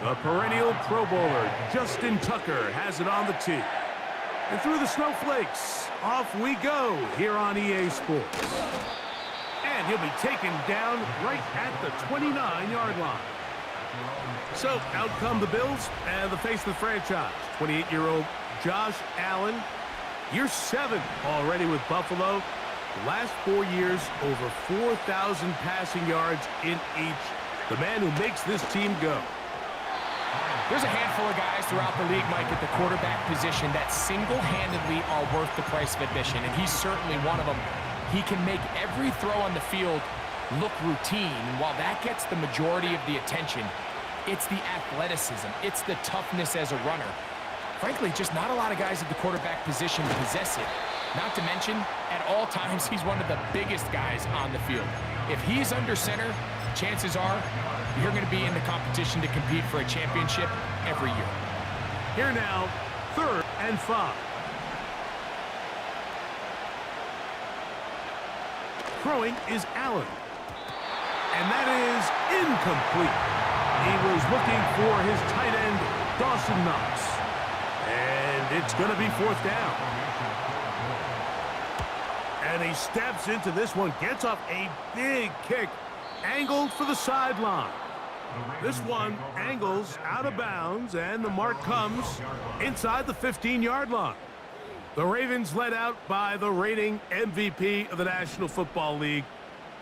The perennial Pro Bowler, Justin Tucker, has it on the tee. And through the snowflakes, off we go here on EA Sports. And he'll be taken down right at the 29-yard line. So out come the Bills and the face of the franchise, 28-year-old Josh Allen. Year 7 already with Buffalo. Last 4 years, over 4,000 passing yards in each. The man who makes this team go. There's a handful of guys throughout the league, Mike, at the quarterback position that single-handedly are worth the price of admission, and he's certainly one of them. He can make every throw on the field look routine, and while that gets the majority of the attention, it's the athleticism, it's the toughness as a runner. Frankly, just not a lot of guys at the quarterback position possess it. Not to mention, at all times, he's one of the biggest guys on the field. If he's under center, chances are you're going to be in the competition to compete for a championship every year. Here now, 3rd and 5. Throwing is Allen. And that is incomplete. He was looking for his tight end, Dawson Knox. And it's going to be 4th down. And he steps into this one, gets off a big kick, angled for the sideline. This one angles out of bounds, and the mark comes inside the 15-yard line. The Ravens led out by the reigning MVP of the National Football League,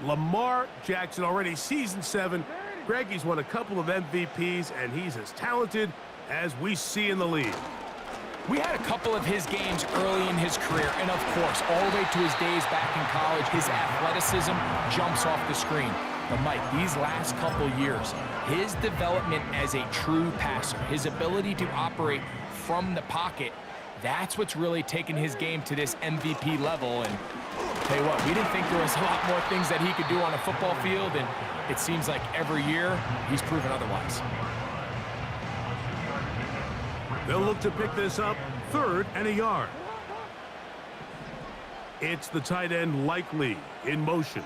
Lamar Jackson, already season 7. Greg, he's won a couple of MVPs, and he's as talented as we see in the league. We had a couple of his games early in his career, and of course, all the way to his days back in college, his athleticism jumps off the screen. But Mike, these last couple years, his development as a true passer, his ability to operate from the pocket, that's what's really taken his game to this MVP level. And tell you what, we didn't think there was a lot more things that he could do on a football field, and it seems like every year he's proven otherwise. They'll look to pick this up, 3rd and a yard. It's the tight end Liike in motion.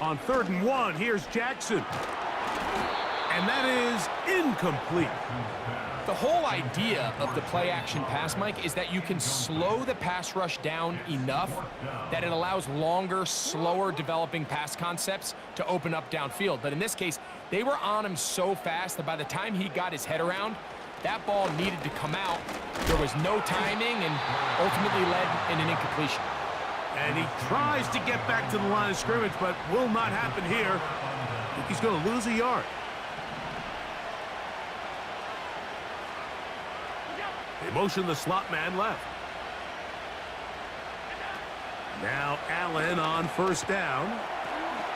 On 3rd and 1, here's Jackson. And that is incomplete. The whole idea of the play-action pass, Mike, is that you can slow the pass rush down enough that it allows longer, slower developing pass concepts to open up downfield. But in this case, they were on him so fast that by the time he got his head around, that ball needed to come out. There was no timing and ultimately led in an incompletion. And he tries to get back to the line of scrimmage, but will not happen here. I think he's going to lose a yard. They motion the slot man left. Now Allen on 1st down.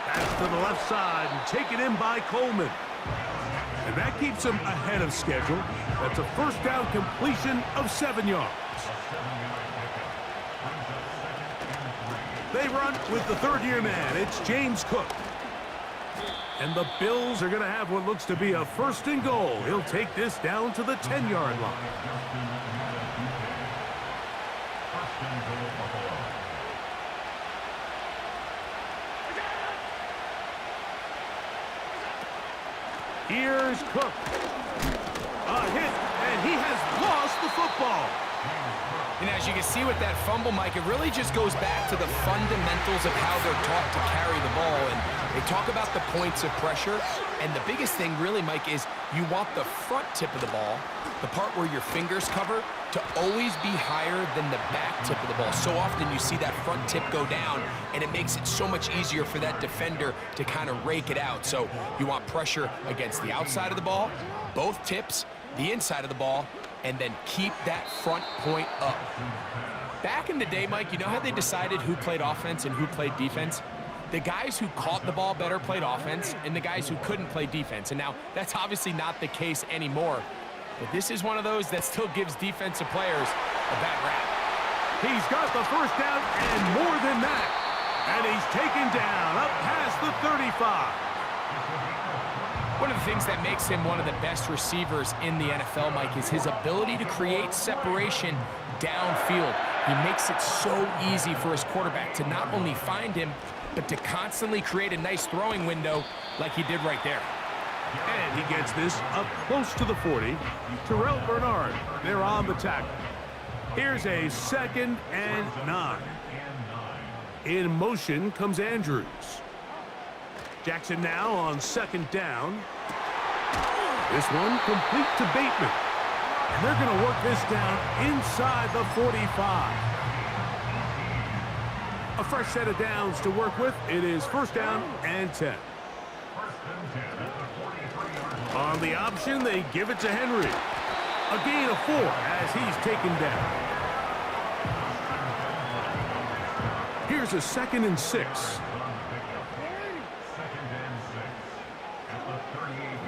That's to the left side and taken in by Coleman. And that keeps him ahead of schedule. That's a 1st down completion of 7 yards. They run with the 3rd-year man. It's James Cook. And the Bills are going to have what looks to be a 1st and goal. He'll take this down to the 10-yard line. Here's Cook. A hit, and he has lost the football. And as you can see with that fumble, Mike, it really just goes back to the fundamentals of how they're taught to carry the ball. And they talk about the points of pressure. And the biggest thing really, Mike, is you want the front tip of the ball, the part where your fingers cover, to always be higher than the back tip of the ball. So often you see that front tip go down, and it makes it so much easier for that defender to kind of rake it out. So you want pressure against the outside of the ball, both tips, the inside of the ball, and then keep that front point up. Back in the day, Mike, you know how they decided who played offense and who played defense? The guys who caught the ball better played offense, and the guys who couldn't play defense. And now, that's obviously not the case anymore. But this is one of those that still gives defensive players a bad rap. He's got the 1st down and more than that. And he's taken down up past the 35. One of the things that makes him one of the best receivers in the NFL, Mike, is his ability to create separation downfield. He makes it so easy for his quarterback to not only find him, but to constantly create a nice throwing window like he did right there. And he gets this up close to the 40. Terrell Bernard, they're on the tackle. Here's a 2nd and 9. In motion comes Andrews. Jackson now on 2nd down. This one complete to Bateman. And they're going to work this down inside the 45. A fresh set of downs to work with. It is 1st down and 10. On the option, they give it to Henry. A gain of 4 as he's taken down. Here's a 2nd and 6.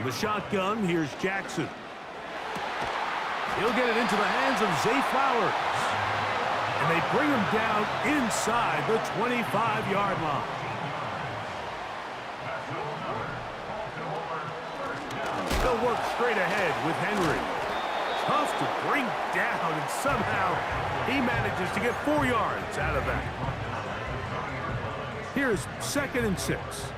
The shotgun, here's Jackson. He'll get it into the hands of Zay Flowers. And they bring him down inside the 25-yard line. They'll work straight ahead with Henry. Tough to bring down, and somehow he manages to get 4 yards out of that. Here's 2nd and 6.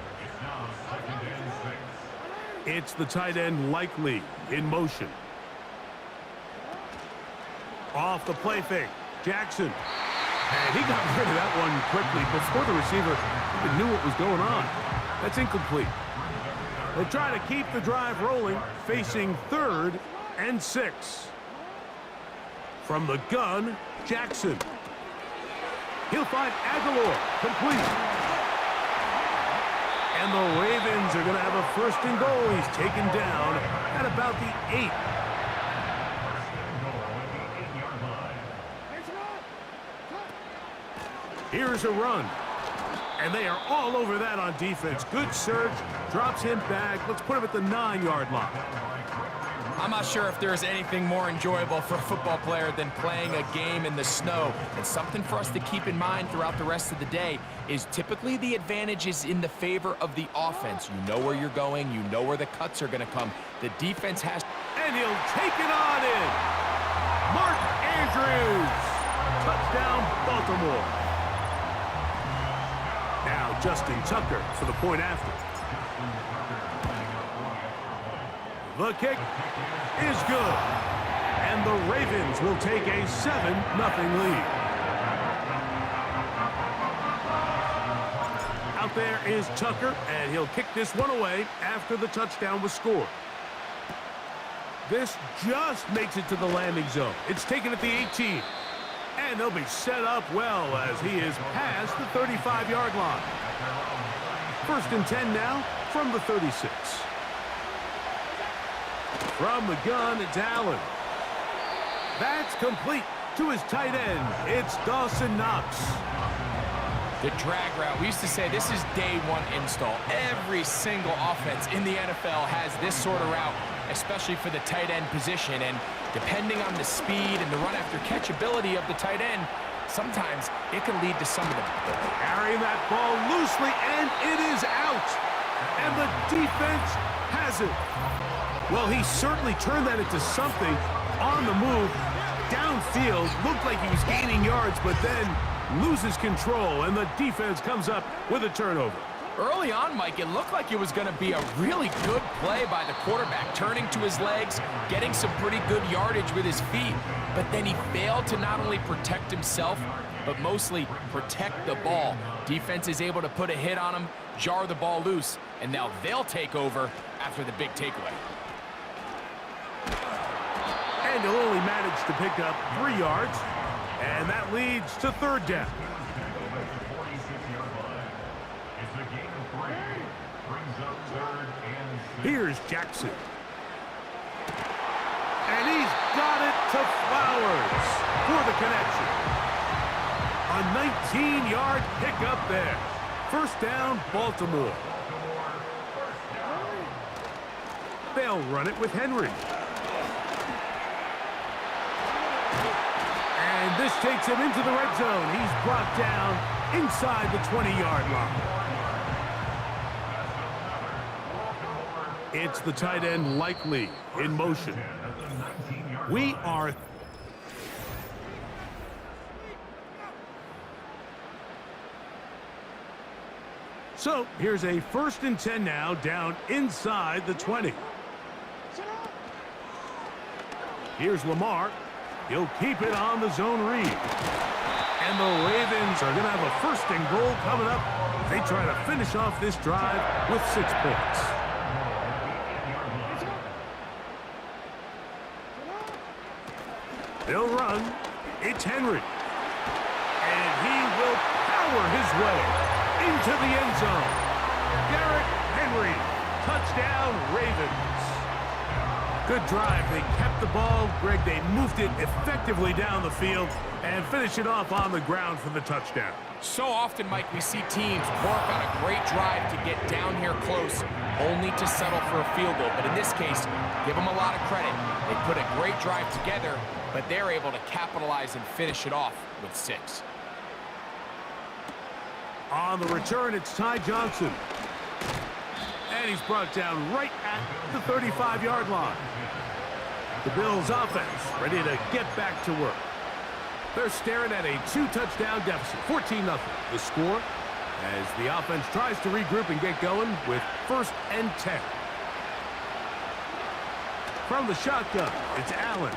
It's the tight end Liike in motion. Off the play fake, Jackson. And he got rid of that one quickly before the receiver even knew what was going on. That's incomplete. They try to keep the drive rolling, facing 3rd and 6. From the gun, Jackson. He'll find Aguilar, complete. And the Ravens are going to have a 1st and goal. He's taken down at about the 8. Here's a run. And they are all over that on defense. Good surge, drops him back. Let's put him at the 9-yard line. I'm not sure if there's anything more enjoyable for a football player than playing a game in the snow. And something for us to keep in mind throughout the rest of the day is typically the advantage is in the favor of the offense. You know where you're going. You know where the cuts are going to come. The defense has... And he'll take it on in. Mark Andrews. Touchdown, Baltimore. Now Justin Tucker for the point after. The kick is good. And the Ravens will take a 7-0 lead. Out there is Tucker, and he'll kick this one away after the touchdown was scored. This just makes it to the landing zone. It's taken at the 18. And they'll be set up well as he is past the 35-yard line. 1st and 10 now from the 36. From the gun, it's Allen. That's complete to his tight end. It's Dawson Knox. The drag route, we used to say this is day 1 install. Every single offense in the NFL has this sort of route, especially for the tight end position. And depending on the speed and the run after catch ability of the tight end, sometimes it can lead to some of them. Carrying that ball loosely, and it is out. And the defense has it. Well, he certainly turned that into something on the move. Downfield, looked like he was gaining yards, but then loses control, and the defense comes up with a turnover. Early on, Mike, it looked like it was going to be a really good play by the quarterback, turning to his legs, getting some pretty good yardage with his feet, but then he failed to not only protect himself, but mostly protect the ball. Defense is able to put a hit on him, jar the ball loose, and now they'll take over after the big takeaway. And he'll only manage to pick up 3 yards, and that leads to 3rd down. Here's Jackson. And he's got it to Flowers for the connection. A 19-yard pickup there. 1st down, Baltimore. They'll run it with Henry. And this takes him into the red zone. He's brought down inside the 20-yard line. It's the tight end Liike in motion. We are... So here's a 1st and 10 now, down inside the 20. Here's Lamar. He'll keep it on the zone read. And the Ravens are going to have a 1st and goal coming up. They try to finish off this drive with 6 points. They'll run. It's Henry. And he will power his way into the end zone. Derrick Henry. Touchdown, Ravens. Good drive. They kept the ball. Greg, they moved it effectively down the field and finish it off on the ground for the touchdown. So often, Mike, we see teams work on a great drive to get down here close, only to settle for a field goal. But in this case, give them a lot of credit. They put a great drive together, but they're able to capitalize and finish it off with 6. On the return, it's Ty Johnson. And he's brought down right at the 35-yard line. The Bills offense ready to get back to work. They're staring at a 2-touchdown deficit, 14-0. The score as the offense tries to regroup and get going with 1st and 10. From the shotgun, it's Allen.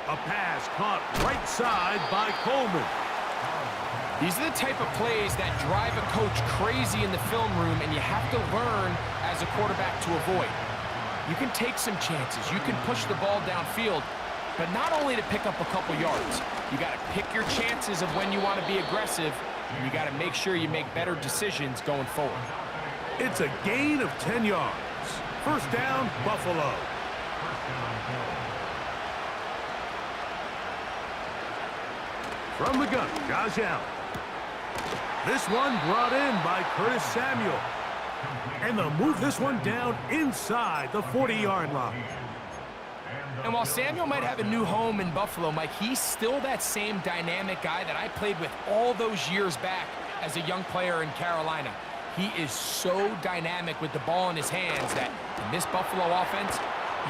A pass caught right side by Coleman. These are the type of plays that drive a coach crazy in the film room, and you have to learn as a quarterback to avoid. You can take some chances. You can push the ball downfield, but not only to pick up a couple yards. You got to pick your chances of when you want to be aggressive, and you got to make sure you make better decisions going forward. It's a gain of 10 yards. 1st down, Buffalo. From the gun, Josh Allen. This one brought in by Curtis Samuel. And they'll move this one down inside the 40-yard line. And while Samuel might have a new home in Buffalo, Mike, he's still that same dynamic guy that I played with all those years back as a young player in Carolina. He is so dynamic with the ball in his hands that in this Buffalo offense,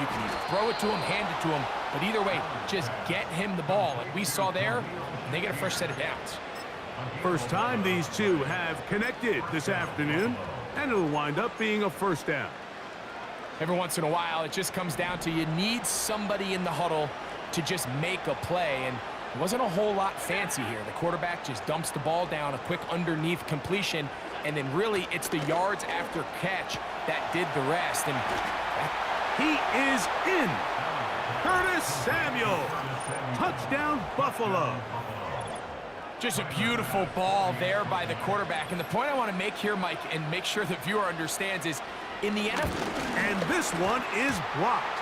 you can either throw it to him, hand it to him, but either way, just get him the ball. And we saw there, and they get a fresh set of downs. First time these two have connected this afternoon, and it'll wind up being a 1st down. Every once in a while, it just comes down to you need somebody in the huddle to just make a play, and it wasn't a whole lot fancy here. The quarterback just dumps the ball down, a quick underneath completion, and then really it's the yards after catch that did the rest. And he is in. Curtis Samuel. Touchdown, Buffalo. Just a beautiful ball there by the quarterback. And the point I want to make here, Mike, and make sure the viewer understands is, in the NFL... And this one is blocked.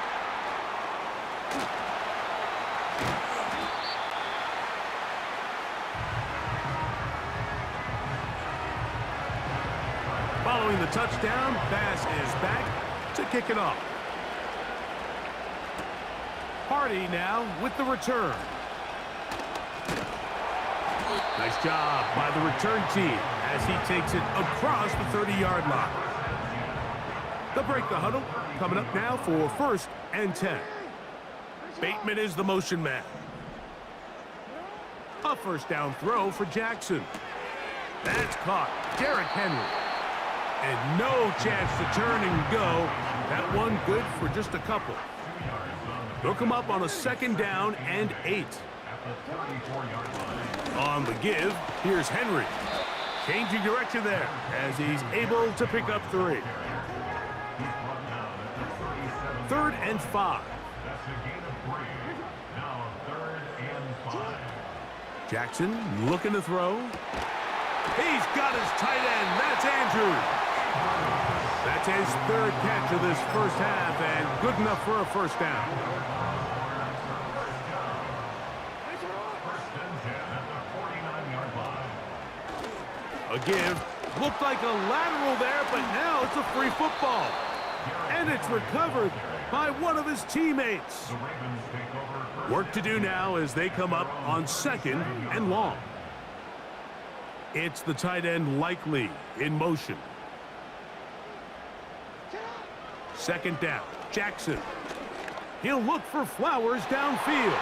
Following the touchdown, Bass is back to kick it off. Hardy now with the return. Nice job by the return team as he takes it across the 30-yard line. They'll break the huddle. Coming up now for 1st and 10. Bateman is the motion man. A 1st down throw for Jackson. That's caught. Derrick Henry. And no chance to turn and go. That one good for just a couple. They'll come up on a 2nd down and 8. On the give, here's Henry. Changing direction there as he's able to pick up 3. 3rd and 5. Jackson looking to throw. He's got his tight end. That's Andrews. That's his 3rd catch of this 1st half and good enough for a 1st down. A give. Looked like a lateral there, but now it's a free football. And it's recovered by one of his teammates. Work to do now as they come up on 2nd and long. It's the tight end Liike in motion. 2nd down. Jackson. He'll look for Flowers downfield.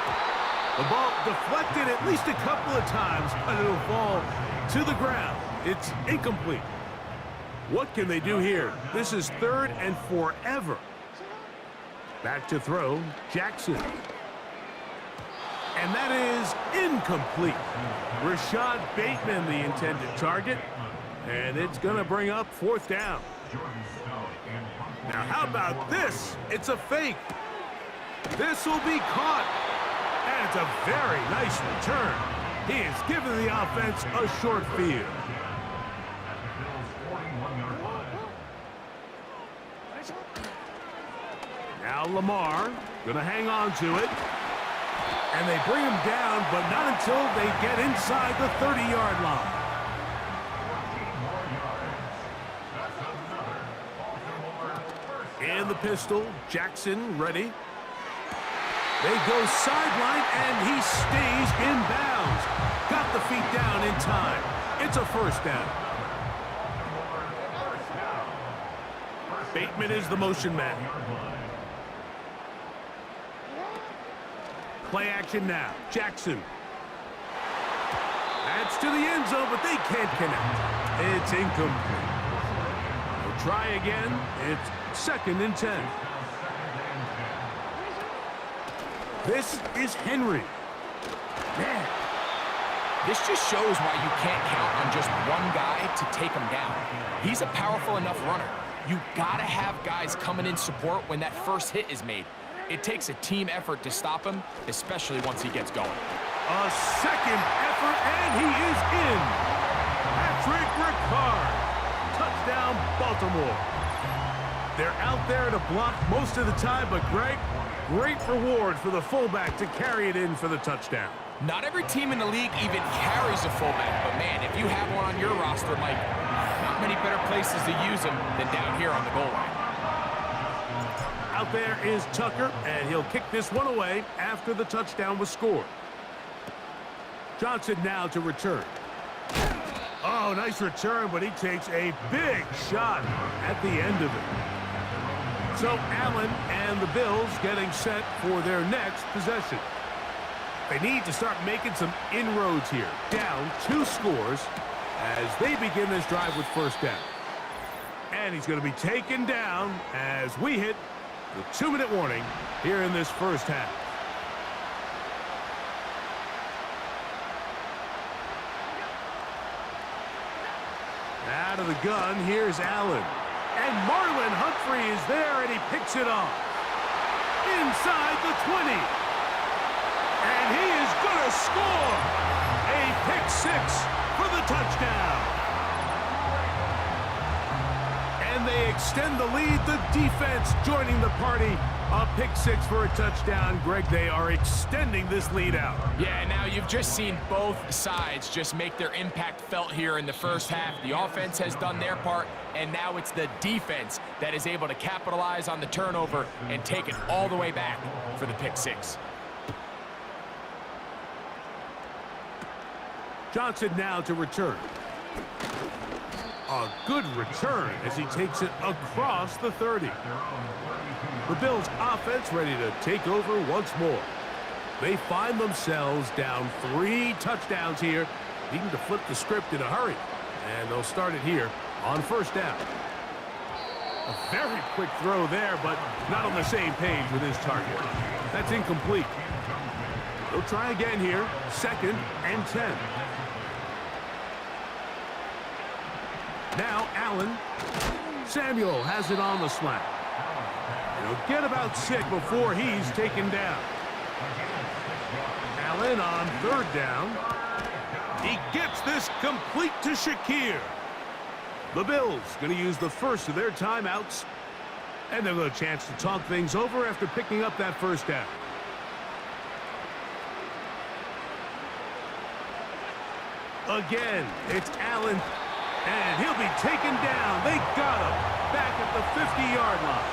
The ball deflected at least a couple of times, but it'll fall to the ground. It's incomplete. What can they do here? This is 3rd and forever. Back to throw, Jackson. And that is incomplete. Rashad Bateman, the intended target. And it's going to bring up 4th down. Now, how about this? It's a fake. This will be caught. And it's a very nice return. He has given the offense a short field. Now Lamar going to hang on to it. And they bring him down, but not until they get inside the 30-yard line. In the pistol, Jackson ready. They go sideline, and he stays in bounds. Got the feet down in time. It's a 1st down. Bateman is the motion man. Play action now. Jackson. That's to the end zone, but they can't connect. It's incomplete. They'll try again. It's 2nd and 10. This is Henry. Man. This just shows why you can't count on just one guy to take him down. He's a powerful enough runner. You gotta have guys coming in support when that first hit is made. It takes a team effort to stop him, especially once he gets going. A 2nd effort, and he is in. Patrick Ricard. Touchdown, Baltimore. They're out there to block most of the time, but Greg, great reward for the fullback to carry it in for the touchdown. Not every team in the league even carries a fullback, but man, if you have one on your roster, Mike, not many better places to use him than down here on the goal line. Out there is Tucker, and he'll kick this one away after the touchdown was scored. Johnson now to return. Oh, nice return, but he takes a big shot at the end of it. So Allen and the Bills getting set for their next possession. They need to start making some inroads here. Down 2 scores as they begin this drive with 1st down. And he's going to be taken down as we hit the 2-minute warning here in this 1st half. Out of the gun, here's Allen. And Marlon Humphrey is there, and he picks it off. Inside the 20. And he is going to score. A pick 6 for the touchdown. And they extend the lead. The defense joining the party. A pick 6 for a touchdown. Greg, they are extending this lead out. Yeah, now you've just seen both sides just make their impact felt here in the 1st half. The offense has done their part, and now it's the defense that is able to capitalize on the turnover and take it all the way back for the pick 6. Johnson now to return. A good return as he takes it across the 30. The Bills offense ready to take over once more. They find themselves down 3 touchdowns here, needing to flip the script in a hurry. And they'll start it here on 1st down. A very quick throw there, but not on the same page with his target. That's incomplete. They'll try again here, 2nd and 10. Now Allen. Samuel has it on the slant. He'll get about 6 before he's taken down. Allen on 3rd down. He gets this complete to Shakir. The Bills going to use the first of their timeouts. And they'll get a chance to talk things over after picking up that 1st down. Again, it's Allen. And he'll be taken down. They got him back at the 50-yard line.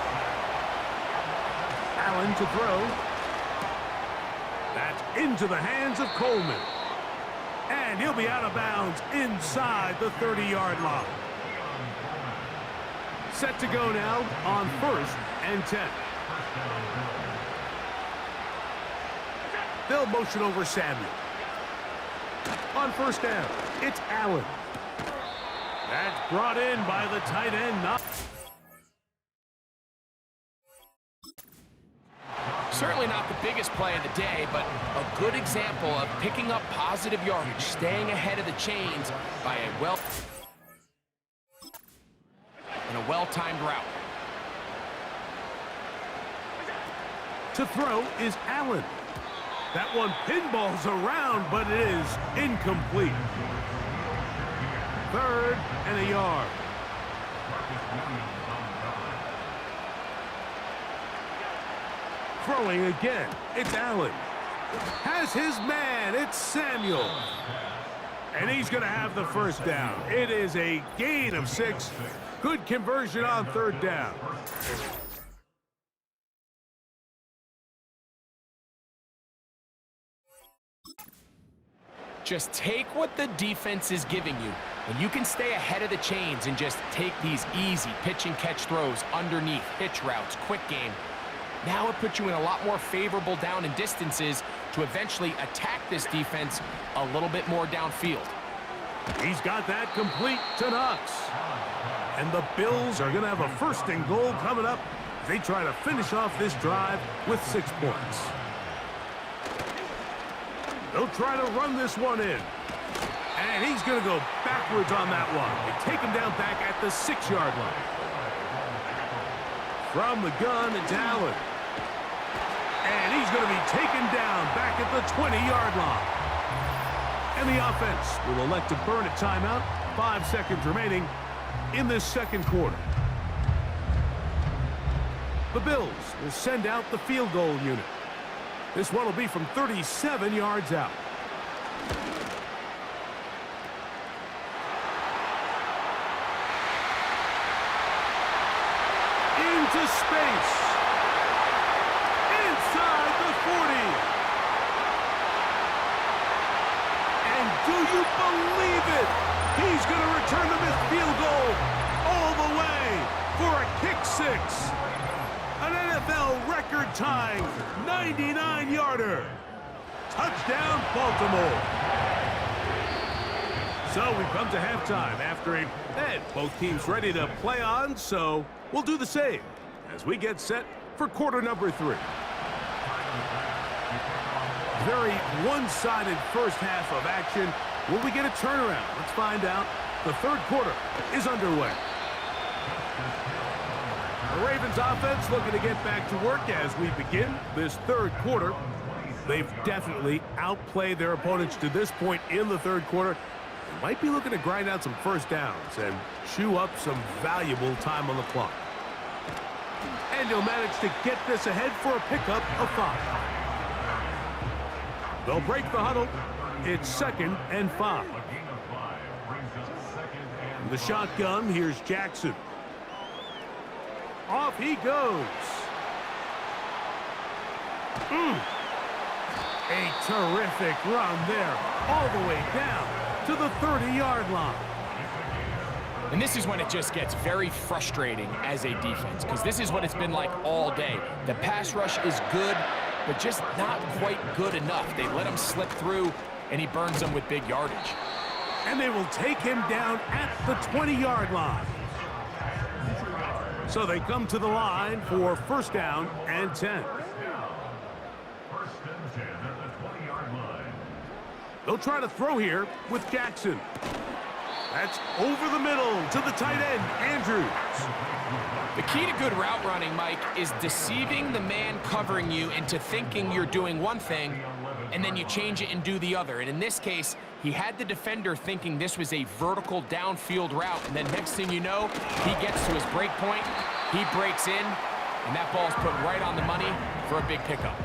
Allen to throw. That's into the hands of Coleman. And he'll be out of bounds inside the 30-yard line. Set to go now on 1st and 10. They'll motion over Samuel. On 1st down, it's Allen. That's brought in by the tight end. Certainly not the biggest play of the day, but a good example of picking up positive yardage, staying ahead of the chains by a well-timed route. To throw is Allen. That one pinballs around, but it is incomplete. 3rd and a yard. Throwing again, it's Allen. Has his man, it's Samuel. And he's going to have the first down. It is a gain of 6. Good conversion on 3rd down. Just take what the defense is giving you, and you can stay ahead of the chains and just take these easy pitch and catch throws underneath, hitch routes, quick game. Now it puts you in a lot more favorable down and distances to eventually attack this defense a little bit more downfield. He's got that complete to Knox. And the Bills are going to have a 1st and goal coming up as they try to finish off this drive with 6 points. They'll try to run this one in. And he's going to go backwards on that one. They take him down back at the 6-yard line. From the gun, it's Allen. And he's going to be taken down back at the 20-yard line. And the offense will elect to burn a timeout. 5 seconds remaining in this 2nd quarter. The Bills will send out the field goal unit. This one will be from 37 yards out. Into space. Inside the 40. And do you believe it? He's going to return the missed field goal all the way for a kick 6. An NFL record-tying 99-yarder. Touchdown, Baltimore. So we come to halftime after a both teams ready to play on, so we'll do the same as we get set for quarter number 3. Very one-sided first half of action. Will we get a turnaround? Let's find out. The 3rd quarter is underway. The Ravens offense looking to get back to work as we begin this 3rd quarter. They've definitely outplayed their opponents to this point in the 3rd quarter. They might be looking to grind out some first downs and chew up some valuable time on the clock. And he'll manage to get this ahead for a pickup of 5. They'll break the huddle. It's 2nd and 5. From the shotgun, here's Jackson. Off he goes. A terrific run there, all the way down to the 30-yard line. And this is when it just gets very frustrating as a defense, because this is what it's been like all day. The pass rush is good, but just not quite good enough. They let him slip through, and he burns them with big yardage. And they will take him down at the 20-yard line. So they come to the line for 1st down and 10. They'll try to throw here with Jackson. That's over the middle to the tight end, Andrews. The key to good route running, Mike, is deceiving the man covering you into thinking you're doing one thing, and then you change it and do the other. And in this case, he had the defender thinking this was a vertical downfield route, and then next thing you know, he gets to his break point, he breaks in, and that ball's put right on the money for a big pickup.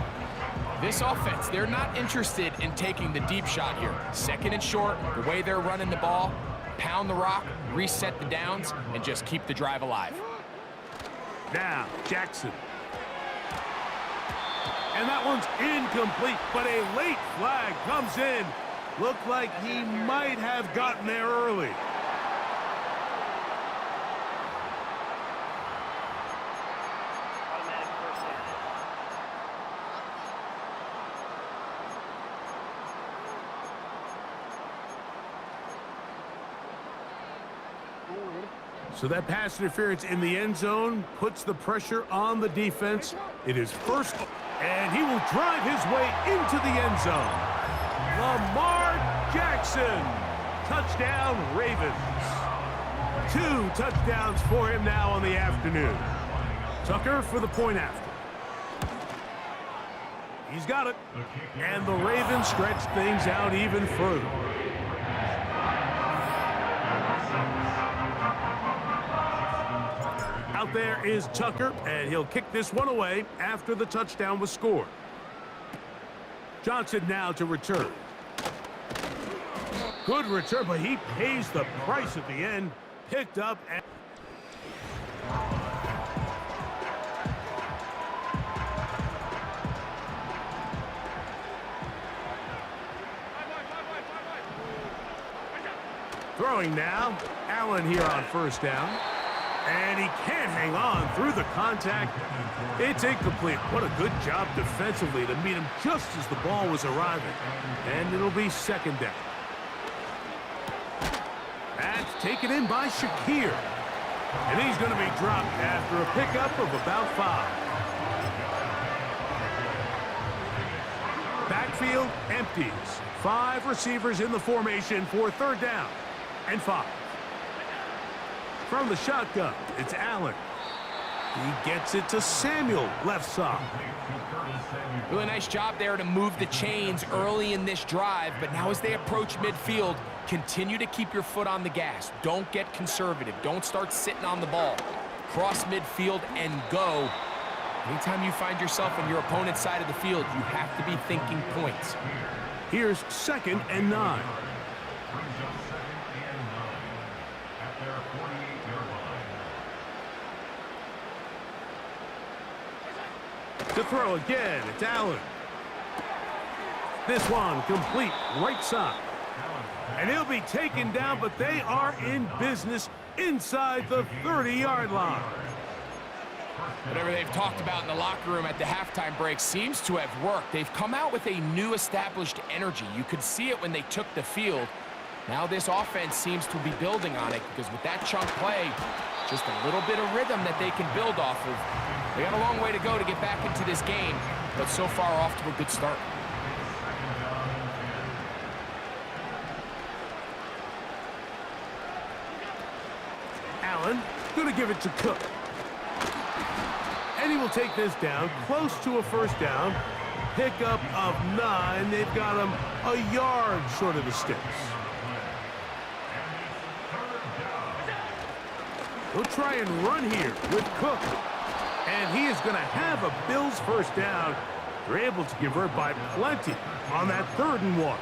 This offense, they're not interested in taking the deep shot here. 2nd and short, the way they're running the ball, pound the rock, reset the downs, and just keep the drive alive. Now, Jackson. And that one's incomplete, but a late flag comes in. Looked like he might have gotten there early. So that pass interference in the end zone puts the pressure on the defense. It is first, and he will drive his way into the end zone. Lamar Jackson, touchdown Ravens. 2 touchdowns for him now on the afternoon. Tucker for the point after. He's got it. And the Ravens stretch things out even further. Out there is Tucker, and he'll kick this one away after the touchdown was scored. Johnson now to return. Good return, but he pays the price at the end. Picked up and... Throwing now. Allen here on first down. And he can't hang on through the contact. It's incomplete. What a good job defensively to meet him just as the ball was arriving. And it'll be second down. That's taken in by Shakir. And he's going to be dropped after a pickup of about 5. Backfield empties. 5 receivers in the formation for third down and 5. From the shotgun, it's Allen. He gets it to Samuel, left side. Really nice job there to move the chains early in this drive, but now as they approach midfield, continue to keep your foot on the gas. Don't get conservative. Don't start sitting on the ball. Cross midfield and go. Anytime you find yourself on your opponent's side of the field, you have to be thinking points. Here's 2nd and 9. To throw again, it's Allen. This one complete right side. And he'll be taken down, but they are in business inside the 30-yard line. Whatever they've talked about in the locker room at the halftime break seems to have worked. They've come out with a new established energy. You could see it when they took the field. Now this offense seems to be building on it because with that chunk play, just a little bit of rhythm that they can build off of. They got a long way to go to get back into this game, but so far off to a good start. Allen going to give it to Cook. And he will take this down close to a first down. Pickup of 9. They've got him a yard short of the sticks. He'll try and run here with Cook. And he is going to have a Bills first down. They're able to convert by plenty on that 3rd and 1.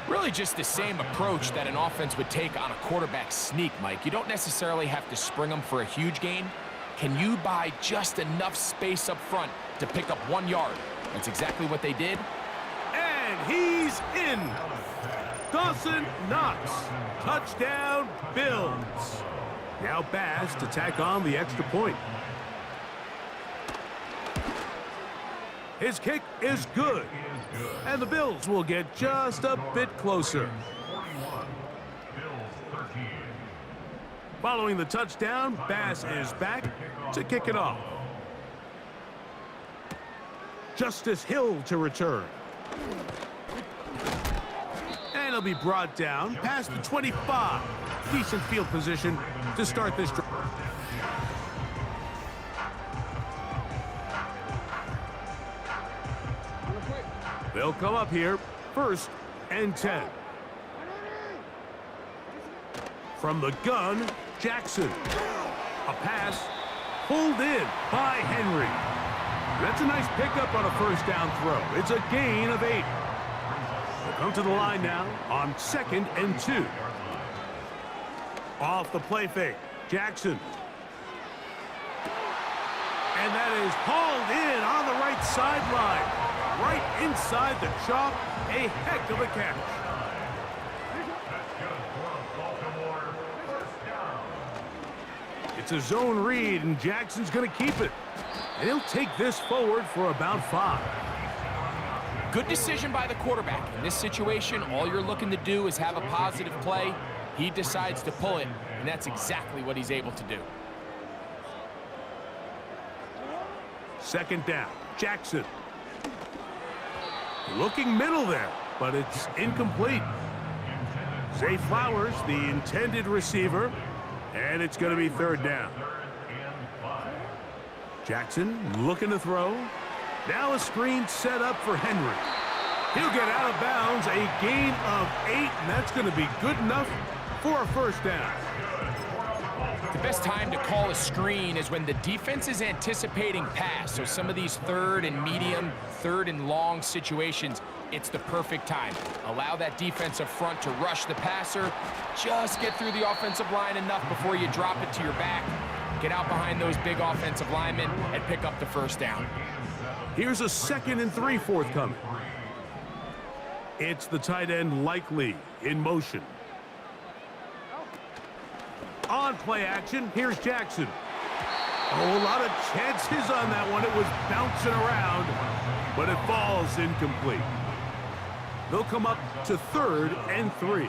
Really just the same approach that an offense would take on a quarterback sneak, Mike. You don't necessarily have to spring them for a huge gain. Can you buy just enough space up front to pick up 1 yard? That's exactly what they did. And he's in. Dawson Knox. Touchdown, Bills. Now Bass to tack on the extra point. His kick is good. And the Bills will get just a bit closer. Following the touchdown, Bass is back to kick it off. Justice Hill to return. And he'll be brought down past the 25. Decent field position to start this drive. They'll come up here, 1st and 10. From the gun, Jackson. A pass pulled in by Henry. That's a nice pickup on a first down throw. It's a gain of 8. They'll come to the line now on 2nd and 2. Off the play fake, Jackson. And that is hauled in on the right sideline. Right inside the chalk, a heck of a catch. It's a zone read, and Jackson's going to keep it. And he'll take this forward for about 5. Good decision by the quarterback. In this situation, all you're looking to do is have a positive play. He decides to pull it, and that's exactly what he's able to do. Second down, Jackson. Looking middle there, but it's incomplete. Zay Flowers, the intended receiver, and it's going to be third down. Jackson looking to throw. Now a screen set up for Henry. He'll get out of bounds, a gain of 8, and that's going to be good enough for a first down. The best time to call a screen is when the defense is anticipating pass. So some of these third and medium, third and long situations, it's the perfect time. Allow that defensive front to rush the passer. Just get through the offensive line enough before you drop it to your back. Get out behind those big offensive linemen and pick up the first down. Here's a 2nd and 3 forthcoming. It's the tight end Likely in motion. On play action, here's Jackson. Oh, a lot of chances on that one. It was bouncing around, but it falls incomplete. They'll come up to 3rd and 3.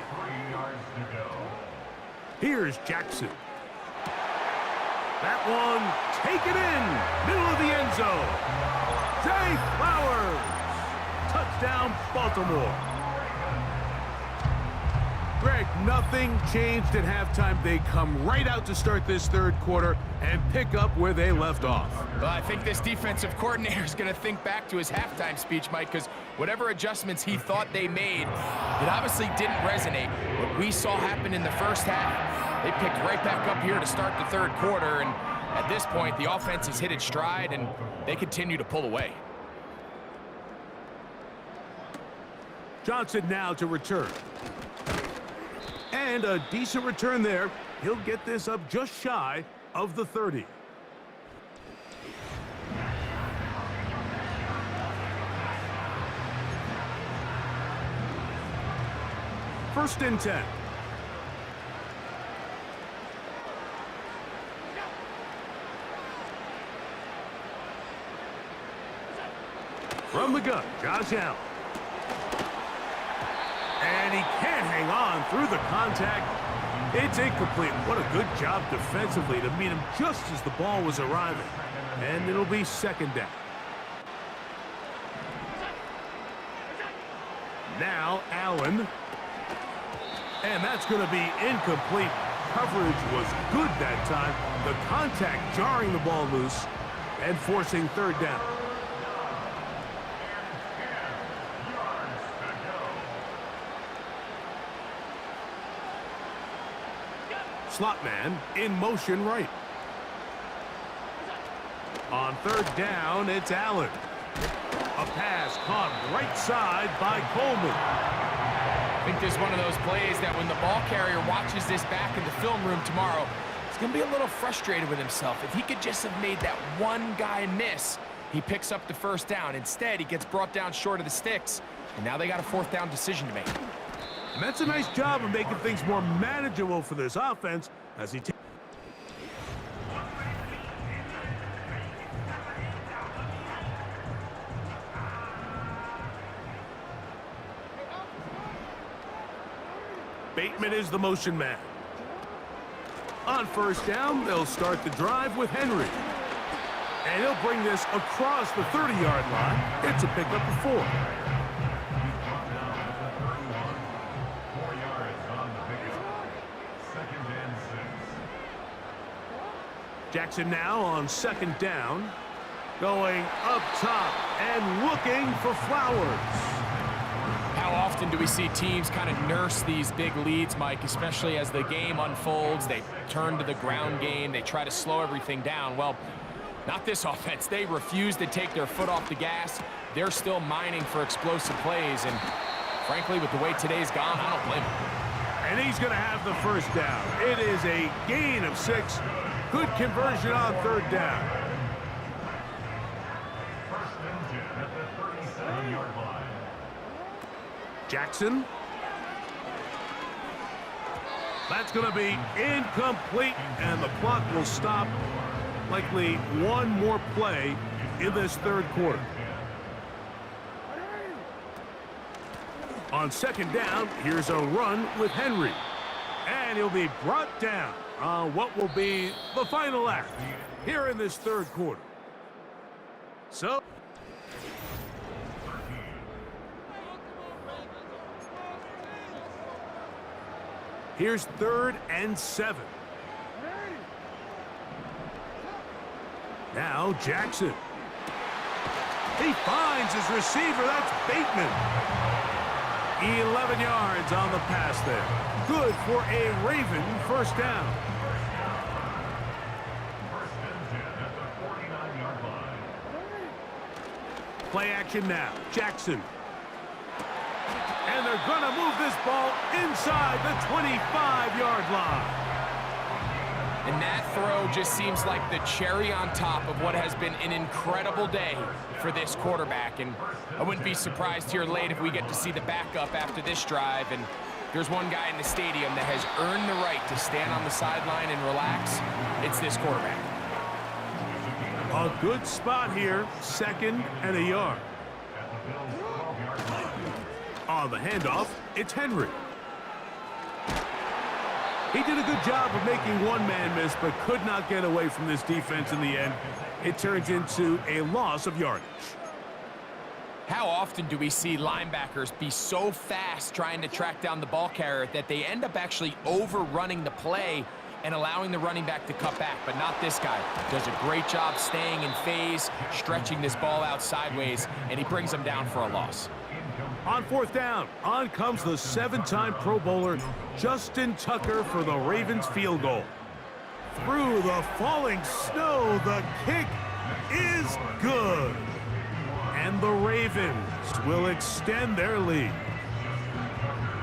Here's Jackson. That one taken in, middle of the end zone. Zay Flowers. Touchdown, Baltimore. Greg, nothing changed at halftime. They come right out to start this third quarter and pick up where they left off. Well, I think this defensive coordinator is going to think back to his halftime speech, Mike, because whatever adjustments he thought they made, it obviously didn't resonate. What we saw happen in the first half, they picked right back up here to start the third quarter, and at this point, the offense has hit its stride, and they continue to pull away. Johnson now to return. And a decent return there. He'll get this up just shy of the 30. First and 10. From the gun, Josh Allen. And he can't hang on through the contact. It's incomplete. What a good job defensively to meet him just as the ball was arriving. And it'll be second down. Now Allen. And that's going to be incomplete. Coverage was good that time. The contact jarring the ball loose and forcing third down. Slot man in motion right. On third down, it's Allen. A pass caught right side by Coleman. I think this is one of those plays that when the ball carrier watches this back in the film room tomorrow, he's going to be a little frustrated with himself. If he could just have made that one guy miss, he picks up the first down. Instead, he gets brought down short of the sticks, and now they got a fourth down decision to make. And that's a nice job of making things more manageable for this offense as he takes. Bateman is the motion man. On first down, they'll start the drive with Henry. And he'll bring this across the 30-yard line. It's a pickup of 4. Jackson now on second down, going up top and looking for Flowers. How often do we see teams kind of nurse these big leads, Mike, especially as the game unfolds? They turn to the ground game. They try to slow everything down. Well, not this offense. They refuse to take their foot off the gas. They're still mining for explosive plays, and frankly, with the way today's gone, I don't blame them. And he's going to have the first down. It is a gain of 6. Good conversion on third down. Jackson. That's going to be incomplete, and the clock will stop. Likely one more play in this third quarter. On second down, here's a run with Henry. And he'll be brought down on what will be the final act here in this third quarter. So, here's 3rd and 7. Now Jackson. He finds his receiver. That's Bateman. 11 yards on the pass there. Good for a Raven first down. Play action now. Jackson. And they're going to move this ball inside the 25-yard line. And that throw just seems like the cherry on top of what has been an incredible day for this quarterback. And I wouldn't be surprised here late if we get to see the backup after this drive. And there's one guy in the stadium that has earned the right to stand on the sideline and relax. It's this quarterback. A good spot here, 2nd and a yard. On the handoff, it's Henry. He did a good job of making one man miss, but could not get away from this defense in the end. It turns into a loss of yardage. How often do we see linebackers be so fast trying to track down the ball carrier that they end up actually overrunning the play and allowing the running back to cut back? But not this guy. Does a great job staying in phase, stretching this ball out sideways, and he brings them down for a loss. On 4th down, on comes the 7-time Pro Bowler, Justin Tucker, for the Ravens field goal. Through the falling snow, the kick is good. And the Ravens will extend their lead.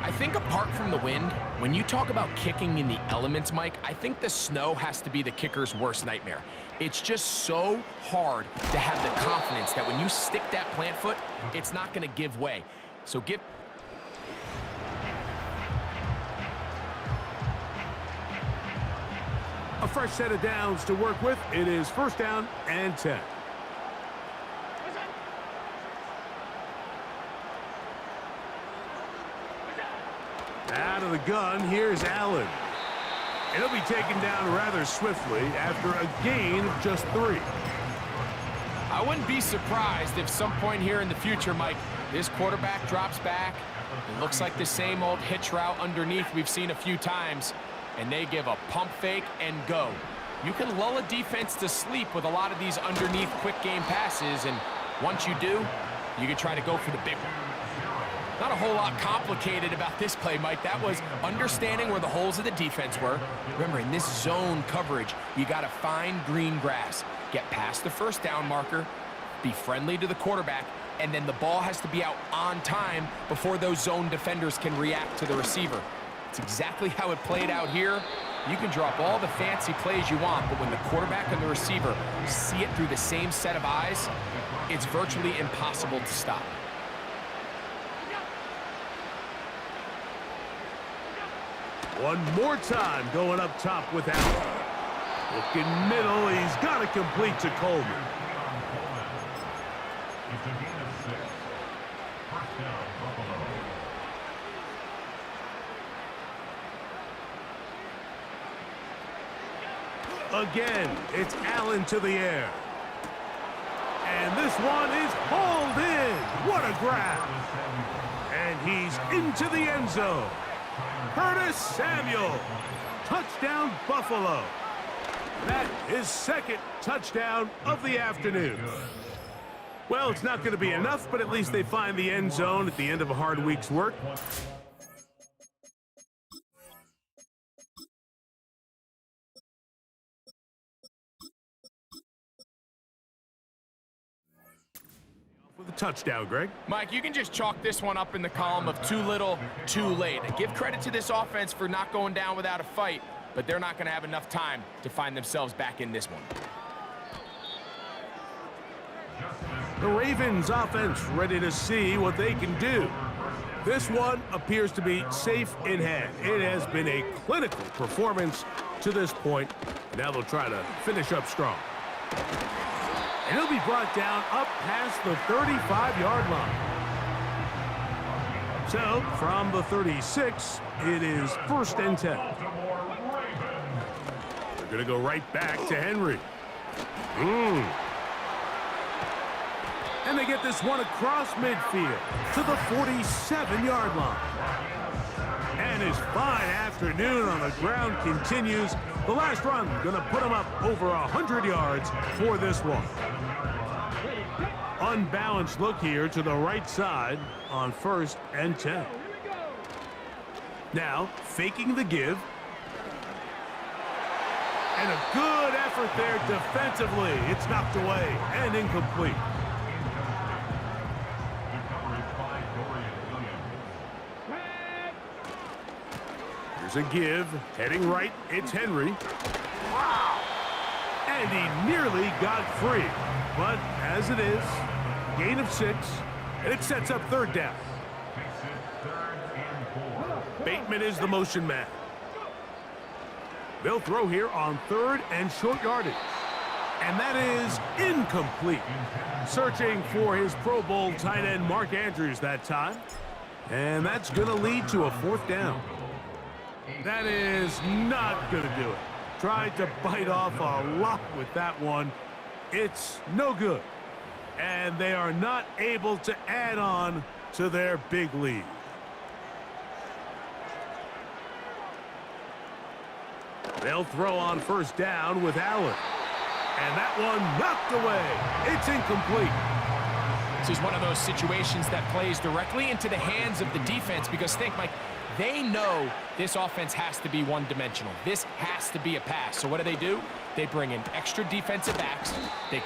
I think apart from the wind, when you talk about kicking in the elements, Mike, I think the snow has to be the kicker's worst nightmare. It's just so hard to have the confidence that when you stick that plant foot, it's not going to give way. So give... A fresh set of downs to work with. It is 1st down and 10. Out of the gun, here's Allen. And he'll be taken down rather swiftly after a gain of just 3. I wouldn't be surprised if some point here in the future, Mike, this quarterback drops back. It looks like the same old hitch route underneath we've seen a few times, and they give a pump fake and go. You can lull a defense to sleep with a lot of these underneath quick game passes, and once you do, you can try to go for the big one. Not a whole lot complicated about this play, Mike. That was understanding where the holes of the defense were. Remember, in this zone coverage, you got to find green grass, get past the 1st down marker, be friendly to the quarterback, and then the ball has to be out on time before those zone defenders can react to the receiver. It's exactly how it played out here. You can drop all the fancy plays you want, but when the quarterback and the receiver see it through the same set of eyes, it's virtually impossible to stop. One more time going up top with Allen. Looking middle, he's got to complete to Coleman. Again, it's Allen to the air. And this one is hauled in. What a grab. And he's into the end zone. Curtis Samuel. Touchdown, Buffalo. That is 2nd touchdown of the afternoon. Well, it's not going to be enough, but at least they find the end zone at the end of a hard week's work. With a touchdown, Greg. Mike, you can just chalk this one up in the column of too little, too late. Give credit to this offense for not going down without a fight, but they're not going to have enough time to find themselves back in this one. The Ravens offense ready to see what they can do. This one appears to be safe in hand. It has been a clinical performance to this point. Now they'll try to finish up strong. And he'll be brought down up past the 35-yard line. So, from the 36, It is 1st and 10. They're going to go right back to Henry. And they get this one across midfield to the 47-yard line. And his fine afternoon on the ground continues. The last run going to put him up over 100 yards for this one. Unbalanced look here to the right side on 1st and 10. Now, faking the give. And a good effort there defensively. It's knocked away and incomplete. Here's a give. Heading right, it's Henry. And he nearly got free. But as it is, gain of 6, and it sets up 3rd down. Bateman is the motion man. They'll throw here on 3rd and short yardage. And that is incomplete. Searching for his Pro Bowl tight end Mark Andrews that time. And that's going to lead to a 4th down. That is not going to do it. Tried to bite off a lot with that one. It's no good. And they are not able to add on to their big lead. They'll throw on 1st down with Allen. And that one knocked away. It's incomplete. This is one of those situations that plays directly into the hands of the defense because think, Mike, they know this offense has to be one-dimensional. This has to be a pass. So what do? They bring in extra defensive backs. They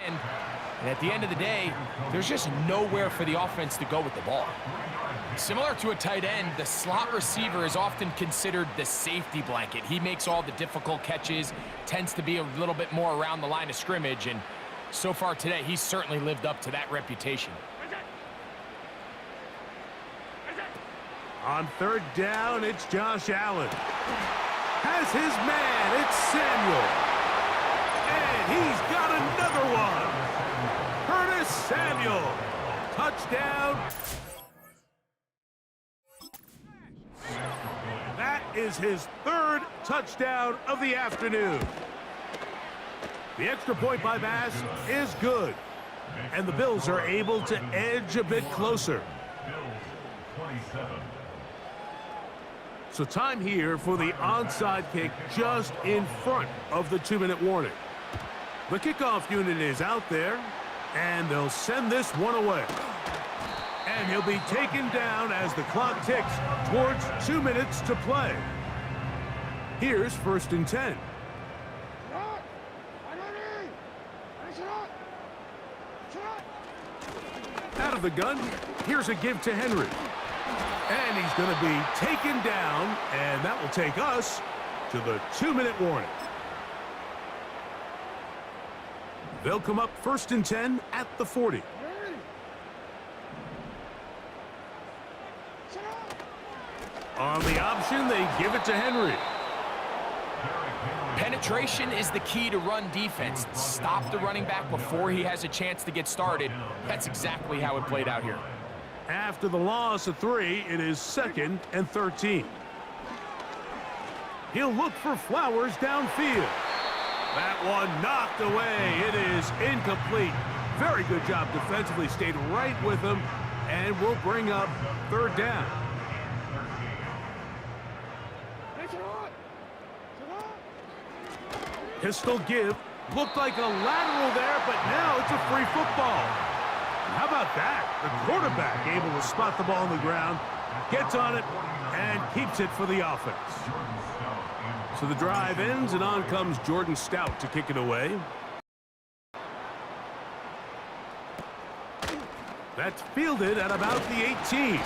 and at the end of the day, there's just nowhere for the offense to go with the ball. Similar to a tight end, the slot receiver is often considered the safety blanket. He makes all the difficult catches, tends to be a little bit more around the line of scrimmage, and so far today, he's certainly lived up to that reputation. On 3rd down, it's Josh Allen. Has his man, it's Samuel. And he's got another one. Curtis Samuel. Touchdown. That is his 3rd touchdown of the afternoon. The extra point by Bass is good. And the Bills are able to edge a bit closer. So time here for the onside kick just in front of the 2-minute warning. The kickoff unit is out there, and they'll send this one away. And he'll be taken down as the clock ticks towards 2 minutes to play. Here's 1st and 10. Out of the gun, here's a give to Henry. And he's going to be taken down, and that will take us to the 2-minute warning. They'll come up 1st and 10 at the 40. On the option, they give it to Henry. Penetration is the key to run defense. Stop the running back before he has a chance to get started. That's exactly how it played out here. After the loss of 3, it is 2nd and 13. He'll look for Flowers downfield. That one knocked away. It is incomplete. Very good job defensively. Stayed right with him, and will bring up 3rd down. Pistol give. Looked like a lateral there, but now it's a free football. How about that? The quarterback able to spot the ball on the ground, gets on it, and keeps it for the offense. So the drive ends, and on comes Jordan Stout to kick it away. That's fielded at about the 18.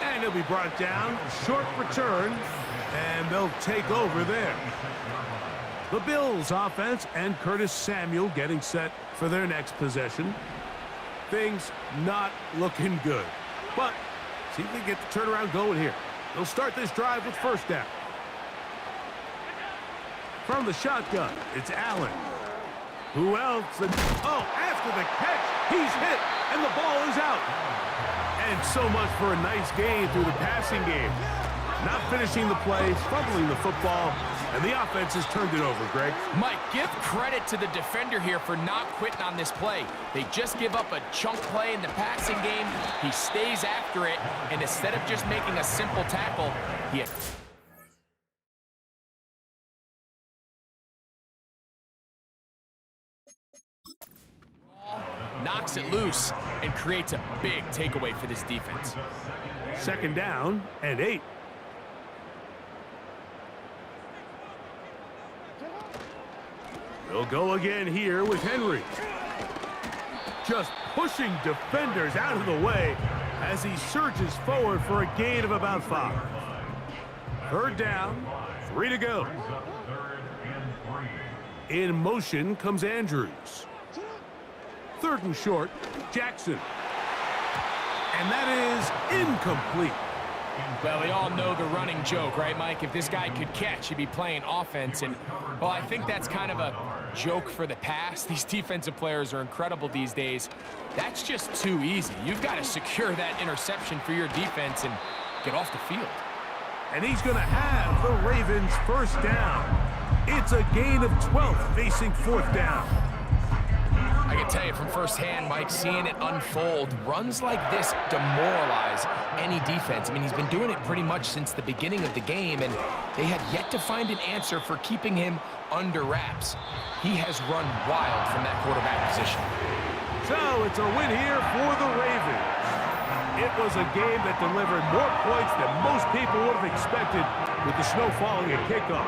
And he'll be brought down. Short return, and they'll take over there. The Bills offense and Curtis Samuel getting set for their next possession. Things not looking good. But see if they get the turnaround going here. They'll start this drive with 1st down. From the shotgun, it's Allen. Who else? Oh, after the catch, he's hit, and the ball is out. And so much for a nice gain through the passing game. Not finishing the play, fumbling the football, and the offense has turned it over, Greg. Mike, give credit to the defender here for not quitting on this play. They just give up a chunk play in the passing game. He stays after it, and instead of just making a simple tackle, he... knocks it loose and creates a big takeaway for this defense. 2nd down and 8. They'll go again here with Henry. Just pushing defenders out of the way as he surges forward for a gain of about 5. 3rd down, 3 to go. In motion comes Andrews. 3rd and short, Jackson. And that is incomplete. Well, we all know the running joke, right, Mike? If this guy could catch, he'd be playing offense. And, well, I think that's kind of a joke for the past. These defensive players are incredible these days. That's just too easy. You've got to secure that interception for your defense and get off the field. And he's going to have the Ravens 1st down. It's a gain of 12 facing 4th down. I can tell you from firsthand, Mike, seeing it unfold, runs like this demoralize any defense. I mean, he's been doing it pretty much since the beginning of the game, and they have yet to find an answer for keeping him under wraps. He has run wild from that quarterback position. So it's a win here for the Ravens. It was a game that delivered more points than most people would have expected with the snow falling at kickoff.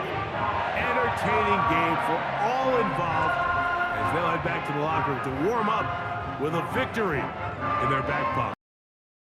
Entertaining game for all involved as they'll head back to the locker room to warm up with a victory in their back pocket.